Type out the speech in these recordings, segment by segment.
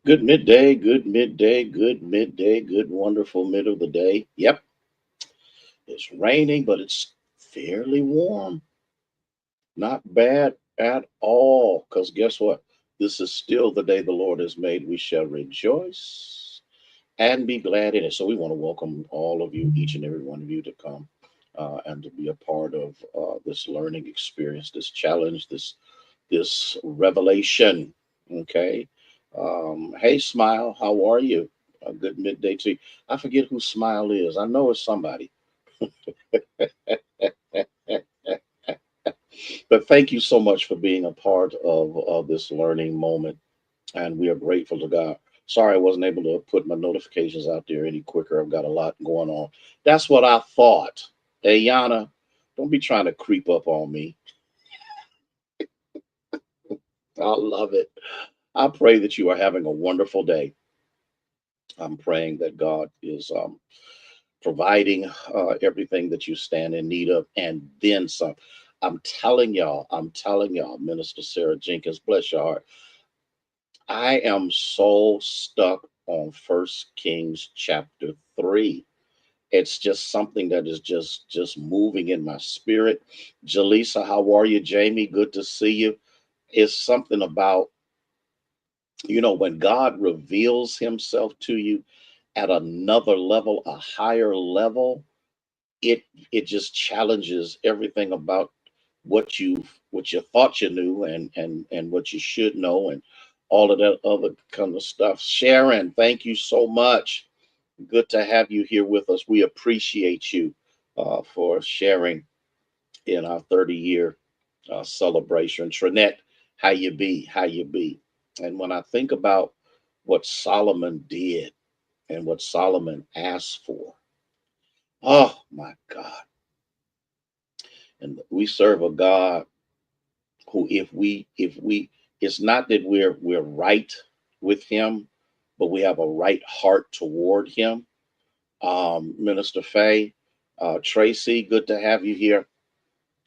good midday, good wonderful middle of the day. Yep, it's raining, but it's fairly warm. Not bad at all. Because guess what? This is still the day the Lord has made. We shall rejoice and be glad in it. So we want to welcome all of you, each and every one of you, to come and to be a part of this learning experience, this challenge, this revelation. Okay. Hey, Smile, how are you? A good midday to you. I forget who Smile is. I know it's somebody. But thank you so much for being a part of this learning moment. And we are grateful to God. Sorry I wasn't able to put my notifications out there any quicker. I've got a lot going on. That's what I thought. Hey, Yana, don't be trying to creep up on me. I love it. I pray that you are having a wonderful day. I'm praying that God is providing everything that you stand in need of and then some. I'm telling y'all, Minister Sarah Jenkins, bless your heart. I am so stuck on First Kings chapter 3. It's just something that is just moving in my spirit. Jaleesa, how are you? Jamie, good to see you. It's something about, when God reveals himself to you at another level, a higher level, it it just challenges everything about what you thought you knew and what you should know and all of that other kind of stuff. Sharon, thank you so much. Good to have you here with us. We appreciate you for sharing in our 30-year celebration. Trinette, how you be? How you be? And when I think about what Solomon did and what Solomon asked for, oh my God. And we serve a God who, if we it's not that we're right with him, but we have a right heart toward him. Minister Faye, Tracy, good to have you here.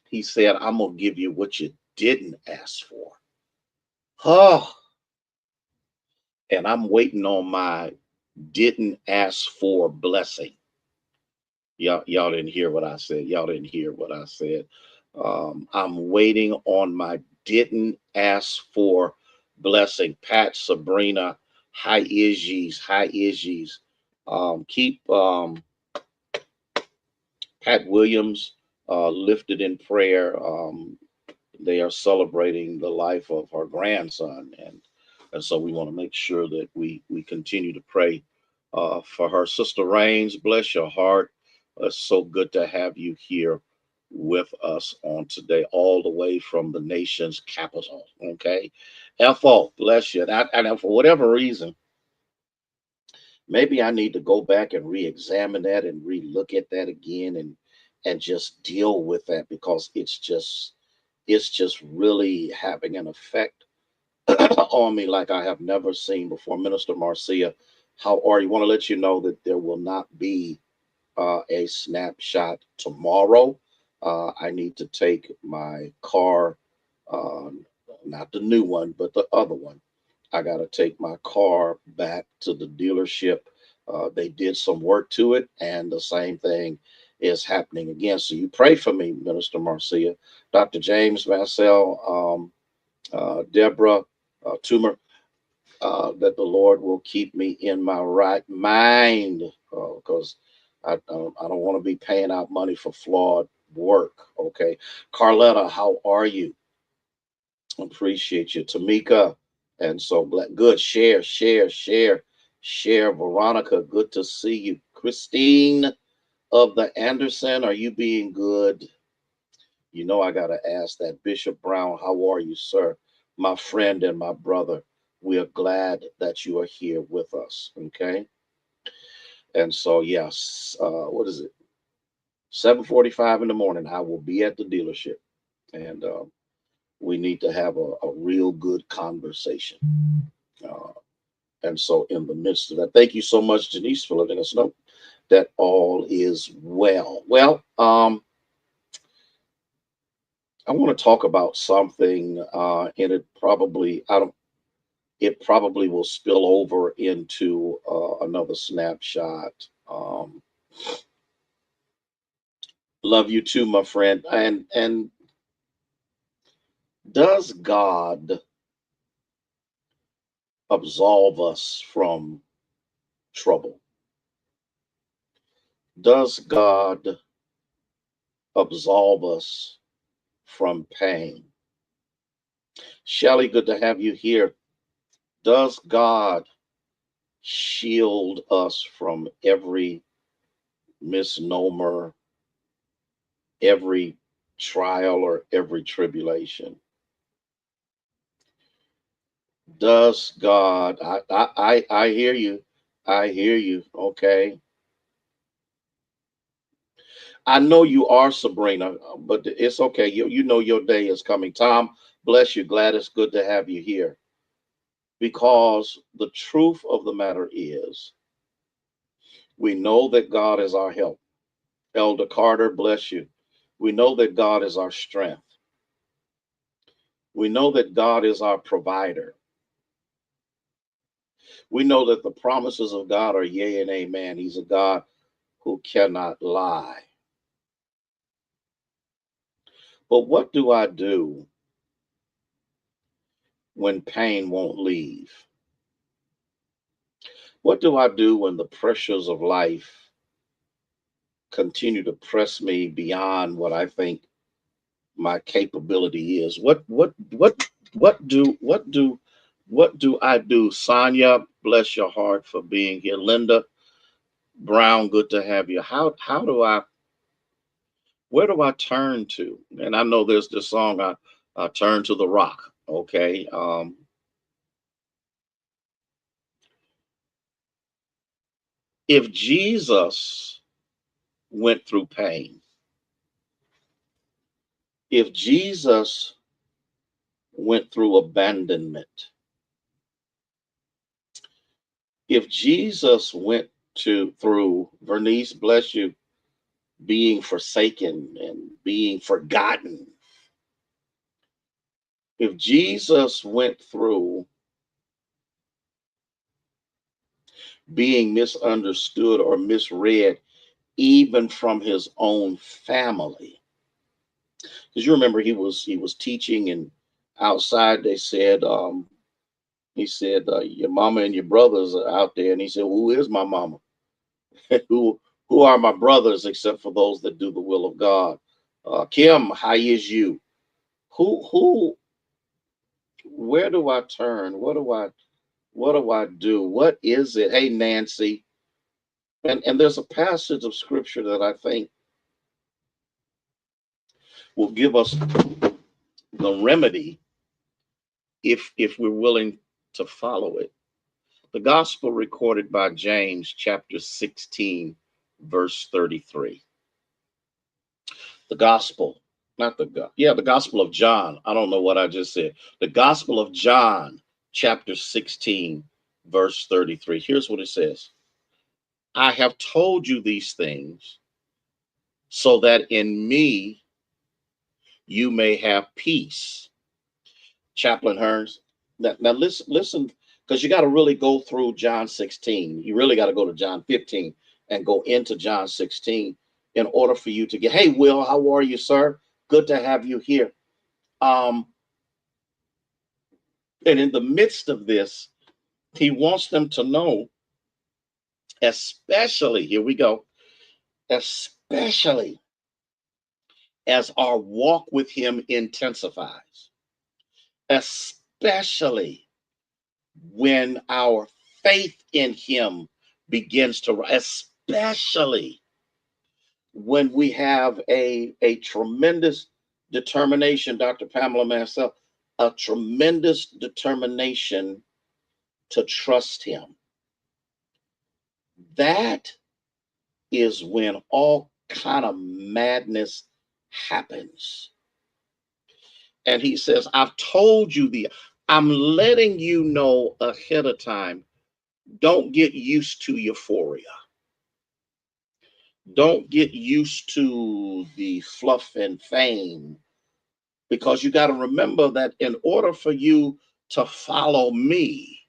He said, I'm gonna give you what you didn't ask for. Oh, and I'm waiting on my didn't ask for blessing. Y'all didn't hear what I said. Y'all didn't hear what I said. I'm waiting on my didn't ask for blessing. Pat, Sabrina, hi Izzy's, hi Izzy's. Keep Pat Williams lifted in prayer. They are celebrating the life of her grandson, and so we want to make sure that we continue to pray for her. Sister Rains, bless your heart. It's so good to have you here with us on today, all the way from the nation's capital. Okay, Ethel, bless you. And for whatever reason, maybe I need to go back and re-examine that and re-look at that again and just deal with that because it's just really having an effect on me like I have never seen before. Minister Marcia, how are you? Want to let you know that there will not be a snapshot tomorrow. I need to take my car, uh, not the new one, but the other one. I got to take my car back to the dealership. They did some work to it, and the same thing is happening again. So you pray for me, Minister Marcia. Dr. James Vassell, Deborah Toomer, that the Lord will keep me in my right mind because I don't want to be paying out money for flawed work. Okay. Carletta, how are you? Appreciate you. Tamika, and so glad. Good. Share, share, share, share. Veronica, good to see you. Christine of the Anderson, are you being good? I got to ask that. Bishop Brown, how are you, sir? My friend and my brother, we are glad that you are here with us. Okay. And so, yes, what is it? 7:45 in the morning. I will be at the dealership. And we need to have a real good conversation. Uh, and so, in the midst of that, thank you so much, Janice, for letting us know that all is well. Well, I want to talk about something, and it probably, I don't. it probably will spill over into another snapshot. Um, love you too, my friend. And does God absolve us from trouble? Does God absolve us from pain? Shelly, good to have you here. Does God shield us from every misnomer, every trial, or every tribulation? Does God? I hear you. I hear you. Okay. I know you are Sabrina, but it's okay. You know your day is coming. Tom, bless you. Glad it's good to have you here. Because the truth of the matter is, we know that God is our help. Elder Carter, bless you. We know that God is our strength. We know that God is our provider. We know that the promises of God are yea and amen. He's a God who cannot lie. But what do I do when pain won't leave? What do I do when the pressures of life continue to press me beyond what I think my capability is? What do I do? Sonia, bless your heart for being here. Linda Brown, good to have you. How do I where do I turn to? And I know there's this song, I turn to the rock. Okay. If Jesus went through pain, if Jesus went through abandonment, if Jesus went to through, Vernice, bless you, being forsaken and being forgotten, if Jesus went through being misunderstood or misread, even from his own family, because you remember he was teaching, and outside they said, he said, your mama and your brothers are out there, and he said, who is my mama? who are my brothers except for those that do the will of God? Kim, how is you? Who Where do I turn? What do I do? What is it? Hey, Nancy. And there's a passage of scripture that I think will give us the remedy if we're willing to follow it. The gospel recorded by James, chapter 16, verse 33. The gospel, not the God, yeah, the gospel of John. I don't know what I just said. The gospel of John, chapter 16, verse 33. Here's what it says: I have told you these things so that in me you may have peace. Chaplain Hearns. Now listen, because you got to really go through John 16. You really got to go to John 15 and go into John 16 in order for you to get. Hey, Will, how are you, sir? Good to have you here. Um, and in the midst of this, he wants them to know, especially, here we go, especially as our walk with him intensifies, especially when our faith in him begins to rise, especially when we have a tremendous determination, Dr. Pamela Mansell, a tremendous determination to trust him. That is when all kind of madness happens. And he says, I've told you I'm letting you know ahead of time. Don't get used to euphoria. Don't get used to the fluff and fame, because you got to remember that in order for you to follow me,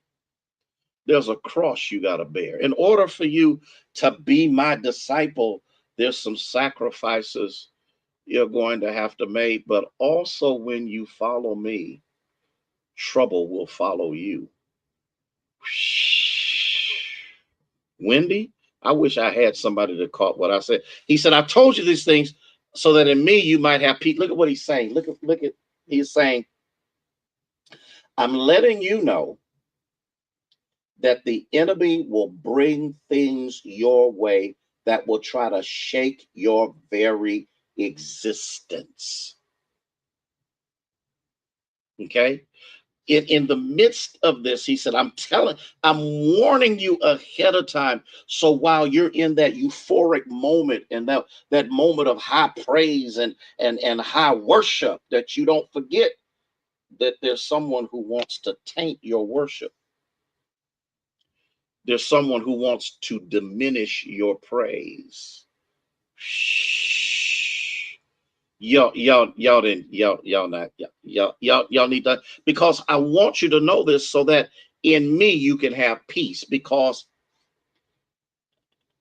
there's a cross you got to bear. In order for you to be my disciple, there's some sacrifices you're going to have to make. But also, when you follow me, trouble will follow you. Wendy, I wish I had somebody that caught what I said. He said, I told you these things so that in me you might have peace. Look at what he's saying. Look at, he's saying, I'm letting you know that the enemy will bring things your way that will try to shake your very existence. Okay? In the midst of this, he said, I'm warning you ahead of time. So while you're in that euphoric moment and that moment of high praise and high worship, that you don't forget that there's someone who wants to taint your worship. There's someone who wants to diminish your praise. Shh. Y'all didn't y'all not y'all need that, because I want you to know this so that in me you can have peace, because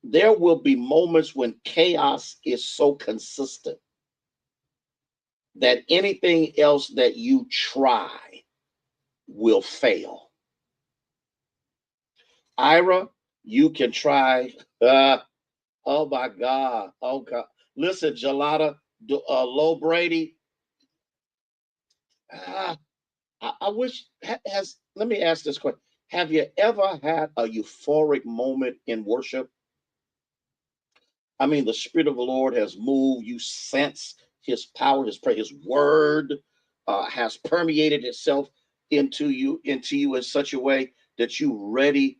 there will be moments when chaos is so consistent that anything else that you try will fail. Ira, you can try. Oh my God. Oh God. Listen, Gelada, Low Brady. Ah, I wish has. Let me ask this question: have you ever had a euphoric moment in worship? I mean, the Spirit of the Lord has moved. You sense His power, His prayer, His word has permeated itself into you in such a way that you ready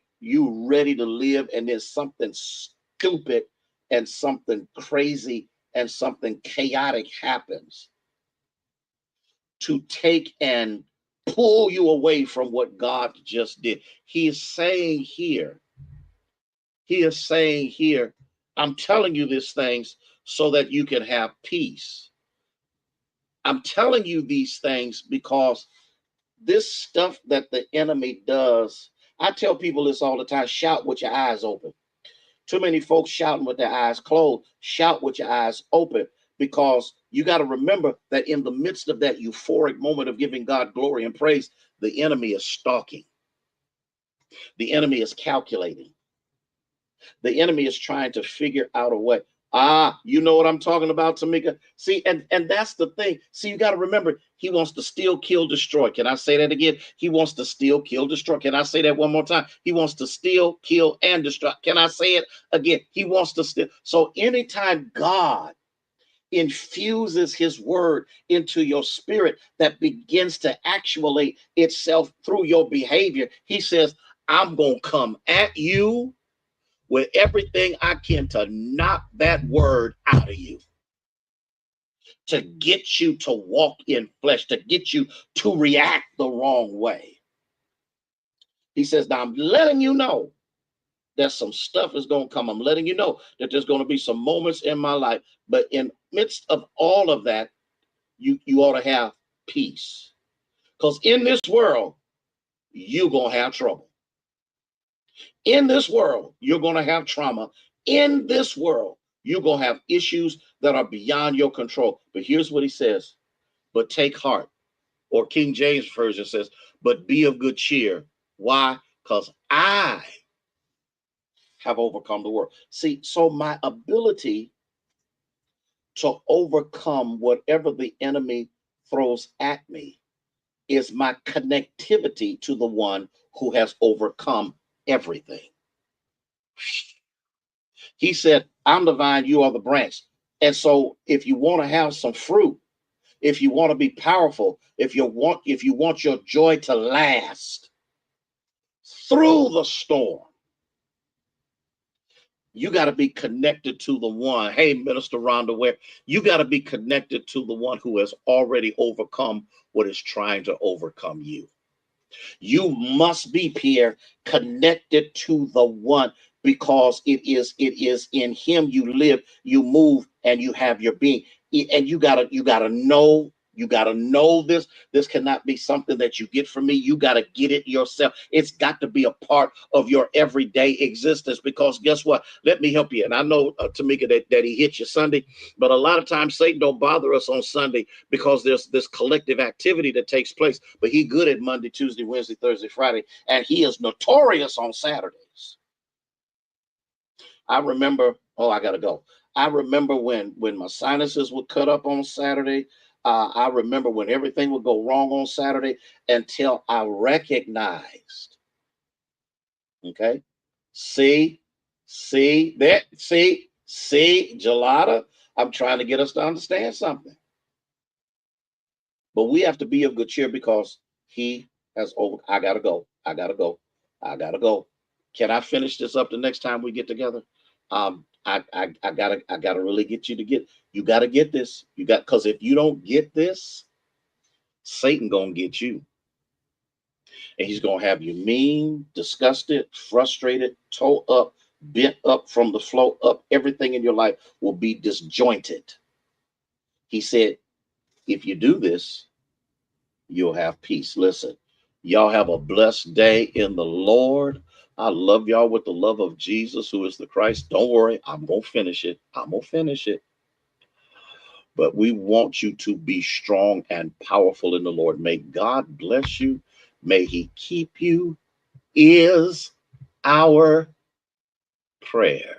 to live, and there's something stupid and something crazy and something chaotic happens to take and pull you away from what God just did. He is saying here, I'm telling you these things so that you can have peace. I'm telling you these things because this stuff that the enemy does, I tell people this all the time: shout with your eyes open. Too many folks shouting with their eyes closed. Shout with your eyes open, because you got to remember that in the midst of that euphoric moment of giving God glory and praise, the enemy is stalking. The enemy is calculating. The enemy is trying to figure out a way. You know what I'm talking about, Tamika? See, and that's the thing. See, you got to remember, he wants to steal, kill, destroy. Can I say that again? He wants to steal, kill, destroy. Can I say that one more time? He wants to steal, kill, and destroy. Can I say it again? He wants to steal. So anytime God infuses his word into your spirit that begins to actuate itself through your behavior, he says, I'm going to come at you with everything I can to knock that word out of you, to get you to walk in flesh, to get you to react the wrong way. He says, now I'm letting you know that some stuff is going to come. I'm letting you know that there's going to be some moments in my life, but in midst of all of that, you ought to have peace. Because in this world, you're going to have trouble. In this world, you're going to have trauma. In this world, you're going to have issues that are beyond your control. But here's what he says: but take heart. Or King James Version says, but be of good cheer. Why? Because I have overcome the world. See, so my ability to overcome whatever the enemy throws at me is my connectivity to the one who has overcome everything. He said, I'm the vine, you are the branch. And so if you want to have some fruit, if you want to be powerful, if you want your joy to last through the storm, you got to be connected to the one. Hey, Minister Rhonda Ware, you got to be connected to the one who has already overcome what is trying to overcome you. You must be, Pierre, connected to the one, because it is in him you live, you move, and you have your being. And you gotta know You got to know this. This cannot be something that you get from me. You got to get it yourself. It's got to be a part of your everyday existence, because guess what? Let me help you. And I know, Tamika, that he hit you Sunday, but a lot of times Satan don't bother us on Sunday because there's this collective activity that takes place. But he good at Monday, Tuesday, Wednesday, Thursday, Friday, and he is notorious on Saturdays. I remember, oh, I got to go. I remember when my sinuses would cut up on Saturday. I remember when everything would go wrong on Saturday until I recognized. Okay. See, Gelada. I'm trying to get us to understand something. But we have to be of good cheer because he has over. I gotta go. I gotta go. I gotta go. Can I finish this up the next time we get together? I gotta really get you to get. You gotta get this. You got, because if you don't get this, Satan gonna get you, and he's gonna have you mean, disgusted, frustrated, toe up, bent up from the flow up. Everything in your life will be disjointed. He said, if you do this, you'll have peace. Listen, y'all have a blessed day in the Lord. I love y'all with the love of Jesus, who is the Christ. Don't worry, I'm going to finish it. I'm going to finish it. But we want you to be strong and powerful in the Lord. May God bless you. May he keep you, is our prayer.